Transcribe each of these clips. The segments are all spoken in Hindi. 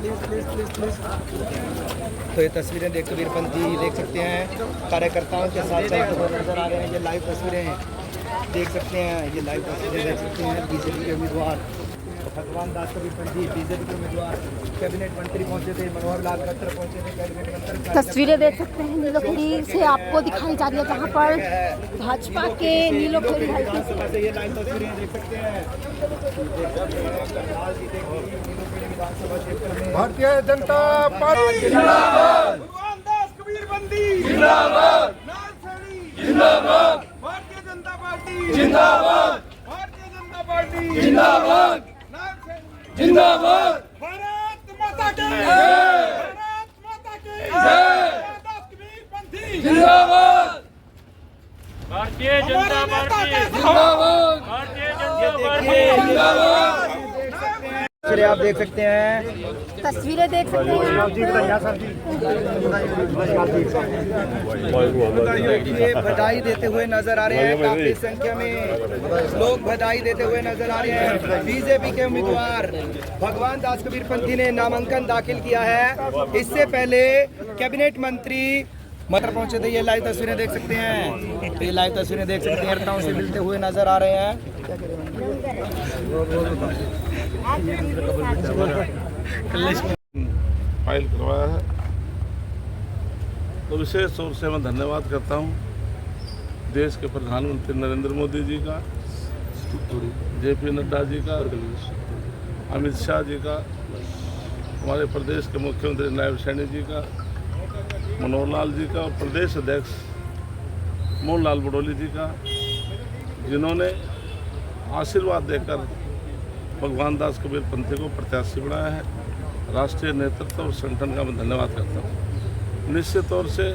तो ये तस्वीरें देख कबीरपंथी देख सकते हैं कार्यकर्ताओं के साथ चलते हुए नजर आ रहे हैं। ये लाइव तस्वीरें देख सकते हैं, ये लाइव तस्वीरें देख सकते हैं। बीजेपी के उम्मीदवार भगवान दास कबीरपंथी बीजेपी के उम्मीदवार कैबिनेट मंत्री पहुंचे थे, मनोहर लाल खट्टर पहुंचे थे कैबिनेट मंत्री। तस्वीरें देख सकते हैं नीलोखेड़ी से आपको दिखाई जा रही है, जहां पर भाजपा के नीलोखेड़ी हल्के से ये लाइव तस्वीरें देख सकते हैं। भारतीय जनता पार्टी जिंदाबाद, भगवान दास कबीरपंथी जिंदाबाद, जिंदाबाद, भारतीय जनता पार्टी जिंदाबाद, भारतीय जनता पार्टी जिंदाबाद, जिंदाबाद, भारत माता की जय, भारत माता की जय, दास कबीरपंथी जिंदाबाद, भारतीय जनता पार्टी जिंदाबाद, भारतीय जनता पार्टी जिंदाबाद। तस्वीरें आप देख सकते हैं, तस्वीरें देख सकते हैं ये बधाई देते हुए नजर आ रहे हैं। काफी संख्या में लोग बधाई देते हुए नजर आ रहे हैं। बीजेपी के उम्मीदवार भगवान दास कबीरपंथी ने नामांकन दाखिल किया है। इससे पहले कैबिनेट मंत्री मटर पहुंचे थे। ये लाइव तस्वीरें देख सकते हैं, ये लाइव तस्वीरें देख सकते हैं। नेताओं से मिलते हुए नजर आ रहे हैं। फाइल करवाया है, तो विशेष तौर से मैं धन्यवाद करता हूं देश के प्रधानमंत्री नरेंद्र मोदी जी का, जेपी नड्डा जी का, अमित शाह जी का, हमारे प्रदेश के मुख्यमंत्री नायब सैनी जी का, मनोहर लाल जी का और प्रदेश अध्यक्ष मोहन लाल बडोली जी का, जिन्होंने आशीर्वाद देकर भगवान दास कबीरपंथी को प्रत्याशी बनाया है। राष्ट्रीय नेतृत्व और संगठन का मैं धन्यवाद करता हूँ। निश्चित तौर से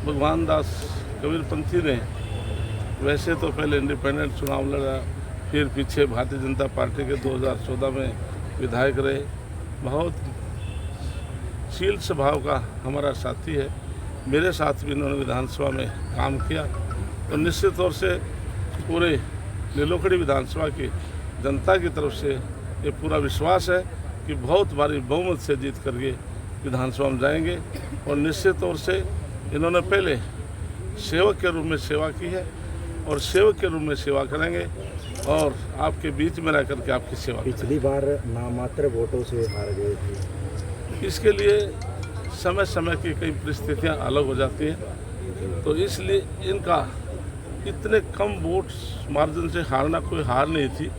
भगवान दास कबीरपंथी ने वैसे तो पहले इंडिपेंडेंट चुनाव लड़ा, फिर पीछे भारतीय जनता पार्टी के 2014 में विधायक रहे। बहुत शील स्वभाव का हमारा साथी है, मेरे साथ भी इन्होंने विधानसभा में काम किया। तो निश्चित तौर से पूरे नीलोखेड़ी विधानसभा की जनता की तरफ से ये पूरा विश्वास है कि बहुत भारी बहुमत से जीत करके विधानसभा में जाएंगे। और निश्चित तौर से इन्होंने पहले सेवक के रूप में सेवा की है और सेवक के रूप में सेवा करेंगे और आपके बीच में रह करके आपकी सेवा। पिछली बार नामात्र वोटों से हार गए थे, इसके लिए समय समय की कई परिस्थितियां अलग हो जाती हैं, तो इसलिए इनका इतने कम वोट मार्जिन से हारना कोई हार नहीं थी।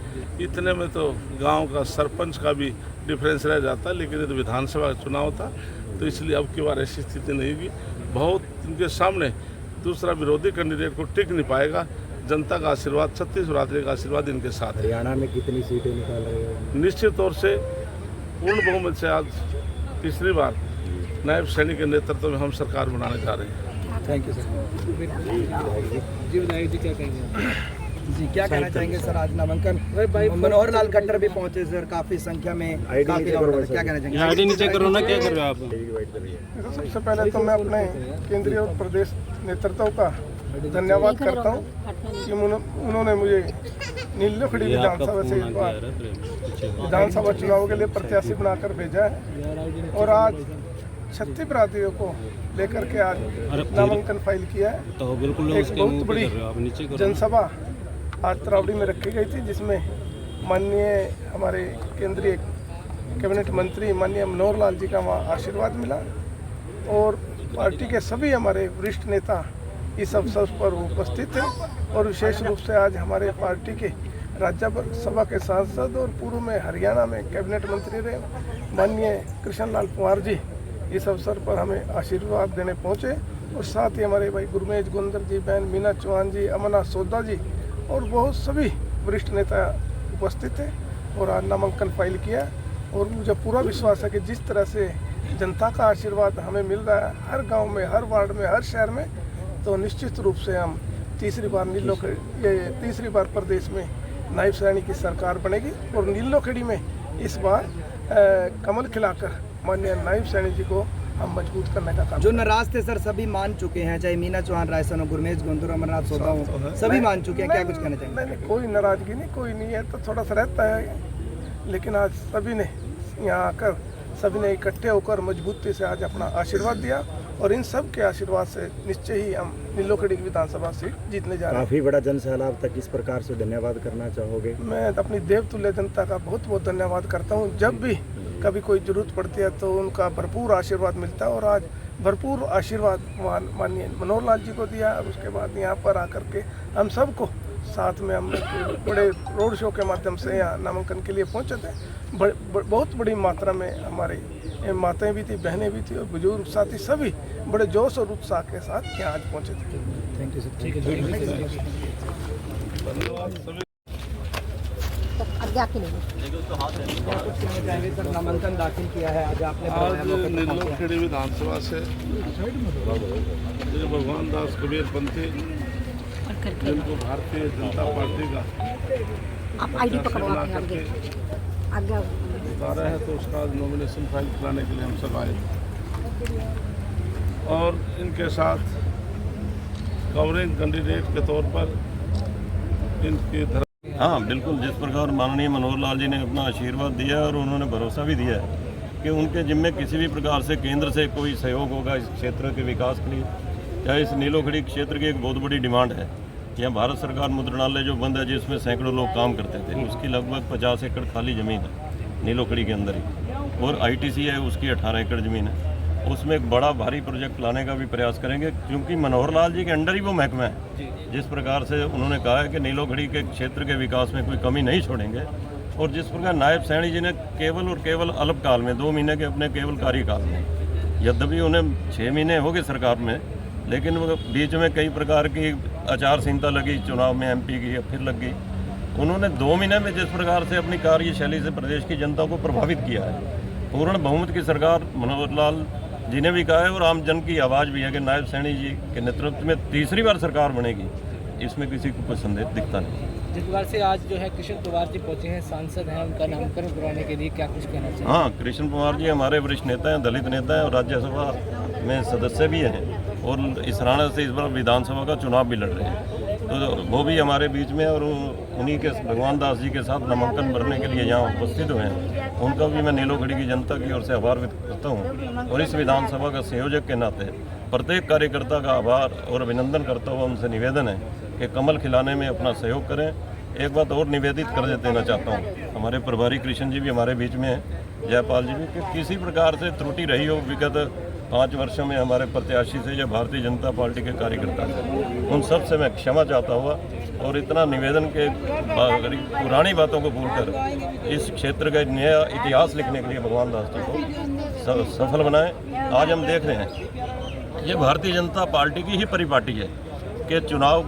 इतने में तो गांव का सरपंच का भी डिफरेंस रह जाता, लेकिन ये तो विधानसभा का चुनाव था, तो इसलिए अब की बार ऐसी स्थिति नहीं होगी। बहुत इनके सामने दूसरा विरोधी कैंडिडेट को टिक नहीं पाएगा। जनता का आशीर्वाद, छत्तीस राज्य का आशीर्वाद इनके साथ है। हरियाणा में कितनी सीटें निकाल रहे हो? निश्चित तौर से पूर्ण बहुमत से आज तीसरी बार नायब सैनी के नेतृत्व में हम सरकार बनाने जा रहे हैं। Thank you sir. जी विधायक जी क्या कहेंगे? जी क्या कहना चाहेंगे सर? आज नामांकन मनोहर लाल खट्टर भी पहुंचे सर, काफी संख्या में, काफी क्या कहना चाहेंगे? आईडी नीचे करो ना, क्या कर रहे हो आप? सबसे पहले तो मैं अपने केंद्रीय और प्रदेश नेतृत्व का धन्यवाद करता हूं कि उन्होंने मुझे नीलोखेड़ी विधानसभा से इस बार विधानसभा चुनाव के लिए प्रत्याशी बनाकर भेजा है और आज 36 प्रार्थियों को लेकर के आज नामांकन फाइल किया है। तो बिल्कुल एक बहुत बड़ी जनसभा आज त्रावड़ी में रखी गई थी, जिसमें माननीय हमारे केंद्रीय कैबिनेट मंत्री माननीय मनोहर लाल जी का वहाँ आशीर्वाद मिला और पार्टी के सभी हमारे वरिष्ठ नेता इस अवसर पर उपस्थित थे। और विशेष रूप से आज हमारे पार्टी के राज्यसभा के सांसद और पूर्व में हरियाणा में कैबिनेट मंत्री रहे माननीय कृष्ण लाल पंवार जी इस अवसर पर हमें आशीर्वाद देने पहुंचे। और साथ ही हमारे भाई गुरमेज गुंदर जी, बहन मीना चौहान जी, अमरनाथ सोदा जी और बहुत सभी वरिष्ठ नेता उपस्थित थे और आज नामांकन फाइल किया। और मुझे पूरा विश्वास है कि जिस तरह से जनता का आशीर्वाद हमें मिल रहा है हर गांव में, हर वार्ड में, हर शहर में, तो निश्चित रूप से हम तीसरी बार प्रदेश में नायब सैनी की सरकार बनेगी और नीलोखेड़ी में इस बार कमल खिलाकर माननीय नायब सैनी जी को हम मजबूत करने का काम। जो नाराज थे सर सभी मान चुके हैं, चाहे मीना चौहान, रायसन हो, गुरमेज गुंदर, अमरनाथ सोदा हो, सभी मान चुके हैं। क्या कुछ कहना चाहेंगे? नहीं, कोई नाराजगी नहीं, कोई नहीं है, तो थोड़ा सा रहता है, लेकिन आज सभी ने यहाँ आकर सभी ने इकट्ठे होकर मजबूती से आज अपना आशीर्वाद दिया और इन सब के आशीर्वाद से निश्चय ही हम नीलोखड़ी की विधानसभा सीट जीतने जा रहे हैं। काफ़ी बड़ा जन सैलाब तक इस प्रकार से धन्यवाद करना चाहोगे? मैं अपनी देवतुल्य जनता का बहुत बहुत धन्यवाद करता हूँ। जब भी कभी कोई जरूरत पड़ती है तो उनका भरपूर आशीर्वाद मिलता है और आज भरपूर आशीर्वाद माननीय मनोहर लाल जी को दिया और उसके बाद यहाँ पर आकर के हम सबको साथ में हम बड़े रोड शो के माध्यम से यहाँ नामांकन के लिए पहुँचे थे। बहुत बड़ी मात्रा में हमारी माताएं भी थी, बहनें भी थी और बुजुर्ग साथी सभी बड़े जोश और उत्साह के साथ यहाँ आज पहुँचे थे। Thank you sir. आज्ञा के लिए सर नामांकन दाखिल किया है आज आपने आज नीलोखेड़ी विधानसभा से भगवान दास कबीर पंथी जिनको भारतीय जनता पार्टी का आप आईडी पकड़वा के आगे आज्ञा उतारा है तो उसका आज नॉमिनेशन फाइल कराने के लिए हम सब आए और इनके साथ कवरिंग कैंडिडेट के तौर पर इनकी हाँ बिल्कुल, जिस प्रकार माननीय मनोहर लाल जी ने अपना आशीर्वाद दिया और उन्होंने भरोसा भी दिया है कि उनके जिम्मे किसी भी प्रकार से केंद्र से कोई सहयोग होगा इस क्षेत्र के विकास के लिए। चाहे इस नीलोखड़ी क्षेत्र की एक बहुत बड़ी डिमांड है, यहाँ भारत सरकार मुद्रणालय जो बंद है जिसमें सैकड़ों लोग काम करते थे, उसकी लगभग 50 एकड़ खाली ज़मीन है नीलोखड़ी के अंदर ही, और ITC है उसकी 18 एकड़ ज़मीन है। उसमें एक बड़ा भारी प्रोजेक्ट लाने का भी प्रयास करेंगे क्योंकि मनोहर लाल जी के अंडर ही वो महकमा है। जिस प्रकार से उन्होंने कहा है कि नीलोखड़ी के क्षेत्र के विकास में कोई कमी नहीं छोड़ेंगे, और जिस प्रकार नायब सैनी जी ने केवल और केवल अल्पकाल में 2 महीने के अपने केवल कार्यकाल में, यद्यपि उन्हें 6 महीने हो गए सरकार में, लेकिन वो बीच में कई प्रकार की आचार संहिता लगी, चुनाव में MP की फिर लग गई, उन्होंने 2 महीने में जिस प्रकार से अपनी कार्यशैली से प्रदेश की जनता को प्रभावित किया है। पूर्ण बहुमत की सरकार मनोहर लाल जी ने भी कहा है और आम जन की आवाज़ भी है कि नायब सैनी जी के नेतृत्व में तीसरी बार सरकार बनेगी, इसमें किसी को कोई संदेह दिखता नहीं। जिस प्रकार से आज जो है कृष्ण पवार जी पहुंचे हैं, सांसद हैं, उनका नामकरण करवाने के लिए क्या कुछ कहना चाहिए? हाँ, कृष्ण पवार जी हमारे वरिष्ठ नेता हैं, दलित नेता हैं और राज्यसभा में सदस्य भी हैं और इस हरियाणा से इस बार विधानसभा का चुनाव भी लड़ रहे हैं, तो वो भी हमारे बीच में और उन्हीं के भगवान दास जी के साथ नामांकन भरने के लिए यहाँ उपस्थित हुए हैं। उनका भी मैं नीलोखड़ी की जनता की ओर से आभार व्यक्त करता हूँ और इस विधानसभा का संयोजक के नाते प्रत्येक कार्यकर्ता का आभार और अभिनंदन करता हुआ उनसे निवेदन है कि कमल खिलाने में अपना सहयोग करें। एक बात और निवेदित कर देना चाहता हूँ, हमारे प्रभारी कृष्ण जी भी हमारे बीच में हैं, जयपाल जी भी, कि किसी प्रकार से त्रुटि रही हो विगत 5 वर्षों में हमारे प्रत्याशी से या भारतीय जनता पार्टी के कार्यकर्ता से, उन सब से मैं क्षमा चाहता हुआ और इतना निवेदन के पुरानी बातों को भूलकर इस क्षेत्र का नया इतिहास लिखने के लिए भगवान दास जी को सफल बनाएं। आज हम देख रहे हैं ये भारतीय जनता पार्टी की ही परिपाटी है कि चुनाव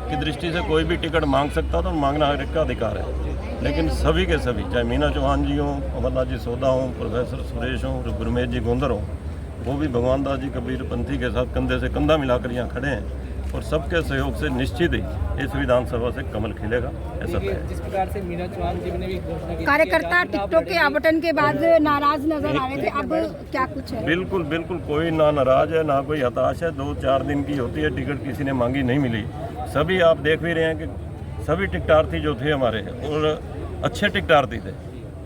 की दृष्टि से कोई भी टिकट मांग सकता था और मांगना हर एक का अधिकार है, लेकिन सभी के सभी, चाहे मीना चौहान जी हों, अमरनाथ जी सोदा हों, प्रोफेसर सुरेश हों, गुरमेज जी गोंदर हों, वो भी भगवान दास जी कबीर पंथी के साथ कंधे से कंधा मिलाकर यहाँ खड़े हैं और सबके सहयोग से निश्चित ही इस विधानसभा से कमल खिलेगा, ऐसा है। जिस प्रकार से मीना चौहान जी ने भी घोषणा की, कार्यकर्ता टिकटों के आवंटन के बाद नाराज नजर आ रहे थे, अब क्या कुछ है? बिल्कुल बिल्कुल, कोई ना नाराज है ना कोई हताश है। 2-4 दिन की होती है, टिकट किसी ने मांगी नहीं मिली। सभी आप देख भी रहे हैं कि सभी टिकटार्थी जो थे हमारे और अच्छे टिकटार्थी थे,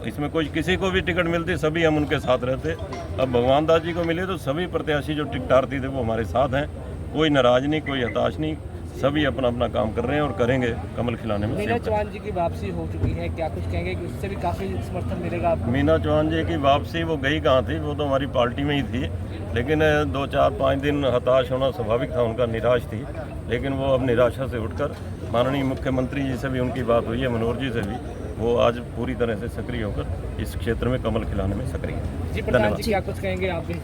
इसमें कोई किसी को भी टिकट मिलती सभी हम उनके साथ रहते। अब भगवान दास जी को मिले तो सभी प्रत्याशी जो टिकटार्थी थे वो हमारे साथ हैं, कोई नाराज नहीं, कोई हताश नहीं, सभी अपना अपना काम कर रहे हैं और करेंगे कमल खिलाने में। मीना चौहान जी की वापसी हो चुकी है, क्या कुछ कहेंगे कि उससे भी काफ़ी समर्थन मिलेगा आपको? मीना चौहान जी की वापसी वो गई कहाँ थी, वो तो हमारी पार्टी में ही थी, लेकिन 2-4-5 दिन हताश होना स्वाभाविक था, उनका निराश थी, लेकिन वो अब निराशा से उठकर माननीय मुख्यमंत्री जी से भी उनकी बात हुई है, मनोहर जी से भी, वो आज पूरी तरह से सक्रिय होकर इस क्षेत्र में कमल खिलाने में सक्रिय है। जी प्रधान जी, क्या कुछ कहेंगे आप भी?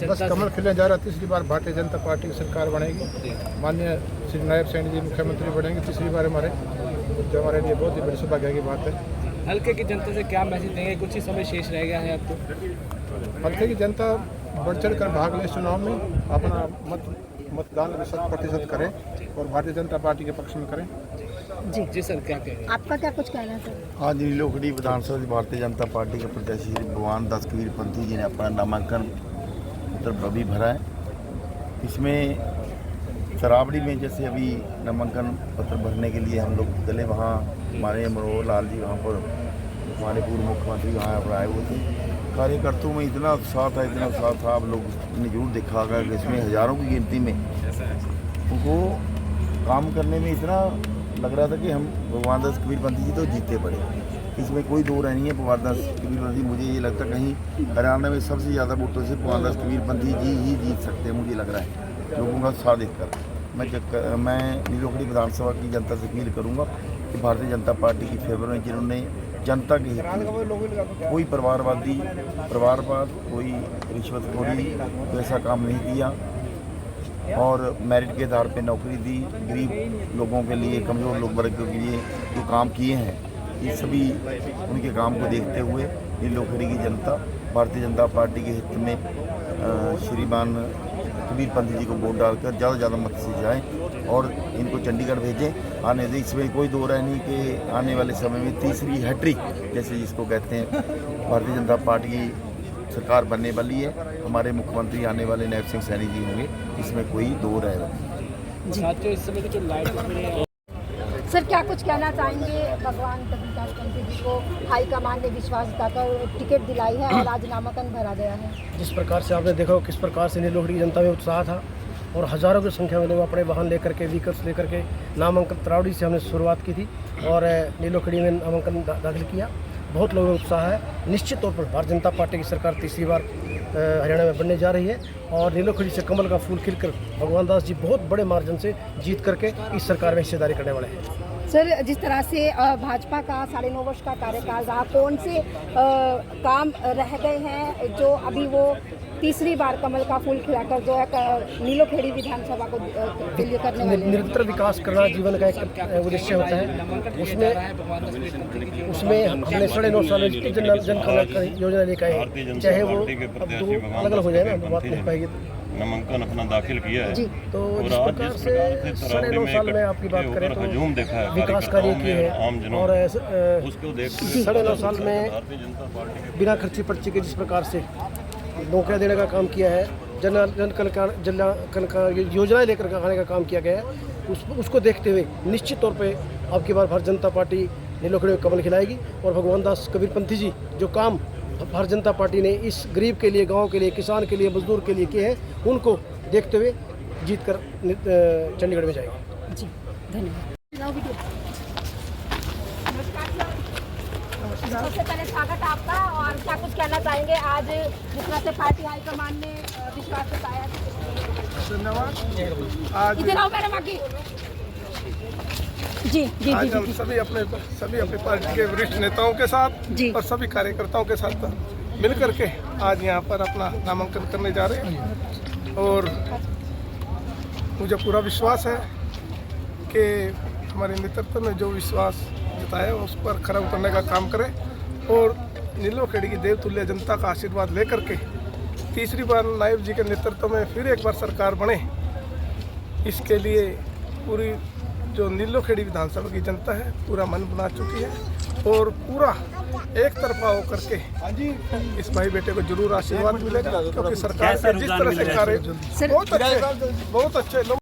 बस कमल खिलने जा रहा, तीसरी बार भारतीय जनता पार्टी की सरकार बनेगी, माननीय श्री नायब सैनी जी मुख्यमंत्री बनेंगे तीसरी बार हमारे, जो हमारे लिए बहुत ही बड़ी सौभाग्य की बात है। हल्के की जनता से क्या मैसेज देंगे? कुछ ही समय शेष रह गया है अब तो। हल्के की जनता बढ़ चढ़ कर भाग ले, चुनाव में अपना मतदान 100% करें और भारतीय जनता पार्टी के पक्ष में करें। जी सर, क्या कहेंगे? आपका क्या कुछ कहना है सर? आज नीलोखड़ी विधानसभा से भारतीय जनता पार्टी के प्रत्याशी भगवान दास कबीर पंथी जी ने अपना नामांकन पत्र अभी भरा है। इसमें शराबड़ी में जैसे अभी नामांकन पत्र भरने के लिए हम लोग गले, वहाँ हमारे मनोहर लाल जी वहाँ पर, हमारे पूर्व मुख्यमंत्री वहाँ पर आए हुए थे, कार्यकर्ताओं में इतना उत्साह था, आप लोग ने जरूर देखा होगा कि इसमें हज़ारों की गिनती में उनको काम करने में इतना लग रहा था कि हम भगवान दास कबीरपंथी जी तो जीते पड़े। इसमें कोई दो नहीं है। भगवान दास कबीरपंथी, मुझे ये लगता कहीं हरियाणा में सबसे ज़्यादा वोटों से भगवान दास कबीरपंथी जी ही जीत सकते हैं, मुझे लग रहा है लोगों का उत्साह देखकर। मैं नीलोखड़ी विधानसभा की जनता से अपील करूँगा कि भारतीय जनता पार्टी की फेवर में जिन्होंने जनता के हित में कोई परिवारवाद, कोई रिश्वतखोरी वैसा काम नहीं किया और मेरिट के आधार पे नौकरी दी, गरीब लोगों के लिए, कमज़ोर लोग वर्ग के लिए जो काम किए हैं, ये सभी उनके काम को देखते हुए नीलोखड़ी की जनता भारतीय जनता पार्टी के हित में श्रीमान कबीरपंथी जी को वोट डालकर ज़्यादा से ज़्यादा मत से जाएँ और इनको चंडीगढ़ भेजें। आने दे, इसमें कोई दो राय नहीं कि आने वाले समय में तीसरी हैट्रिक जैसे जिसको कहते हैं भारतीय जनता पार्टी की सरकार बनने वाली है। हमारे मुख्यमंत्री आने वाले नायब सिंह सैनी जी होंगे, इसमें कोई दो राय नहीं। साथियों, इस समय की जो लाइट सर क्या कुछ कहना चाहेंगे? भगवान कबीरदास पंथी जी को हाईकमान ने विश्वास जताकर टिकट दिलाई है और आज नामांकन भरा गया है। जिस प्रकार से आपने देखा किस प्रकार से नीलोखड़ी की जनता में उत्साह था और हज़ारों की संख्या में लोग अपने वाहन लेकर के, व्हीकल्स लेकर के नामांकन त्रावड़ी से हमने शुरुआत की थी और नीलोखड़ी में नामांकन दाखिल किया। बहुत लोगों में उत्साह है। निश्चित तौर पर भारतीय जनता पार्टी की सरकार तीसरी बार हरियाणा में बनने जा रही है और नीलोखड़ी से कमल का फूल खिलकर भगवान दास जी बहुत बड़े मार्जिन से जीत करके इस सरकार में हिस्सेदारी करने वाले हैं। सर जिस तरह से भाजपा का 9.5 वर्ष का कार्यकाल रहा, कौन से काम रह गए हैं जो अभी वो तीसरी बार कमल का फूल खिलाकर जो है नीलोखेड़ी विधानसभा को के लिए करने वाले हैं? निरंतर विकास करना जीवन का एक उद्देश्य होता है। उसमें हमने 9.5 साल में जन कल्याण योजना लेकर आए, चाहे वो अब दो अलग अलग हो जाए ना, बात नहीं पाएगी। नामांकन अपना दाखिल किया है तो जिस प्रकार से 9.5 साल में आपकी बात करें तो विकास कार्य किए हैं और 9.5 साल में बिना खर्ची पर्ची के जिस प्रकार से नौकरियां देने का काम किया है, जन कल्याण योजनाएं लेकर आने का काम किया गया है, उसको देखते हुए निश्चित तौर पे आपकी बार भारतीय जनता पार्टी नीलोखड़ी में कमल खिलाएगी और भगवान दास कबीरपंथी जी जो काम भारतीय जनता पार्टी ने इस गरीब के लिए, गांव के लिए, किसान के लिए, मजदूर के लिए किए हैं, उनको देखते हुए जीत कर चंडीगढ़ में जाएगा। जी धन्यवाद। सबसे पहले स्वागत आपका और क्या कुछ कहना चाहेंगे आज जिस तरह से पार्टी हाईकमान ने विश्वास जताया? धन्यवाद। आज इधर आओ मैडम आगे। जी जी आज जी हम सभी अपनी पार्टी के वरिष्ठ नेताओं के साथ और सभी कार्यकर्ताओं के साथ मिल करके आज यहाँ पर अपना नामांकन करने जा रहे हैं और मुझे पूरा विश्वास है कि हमारे नेतृत्व में जो विश्वास जताया उस पर खरा उतरने का काम करें और नीलोखेड़ी की देवतुल्य जनता का आशीर्वाद लेकर के तीसरी बार नायब जी के नेतृत्व में फिर एक बार सरकार बने, इसके लिए पूरी जो नीलोखेड़ी विधानसभा की जनता है पूरा मन बना चुकी है और पूरा एक तरफा होकर के इस भाई बेटे को जरूर आशीर्वाद मिलेगा, क्योंकि सरकार के जिस तरह से कार्य बहुत अच्छे लोग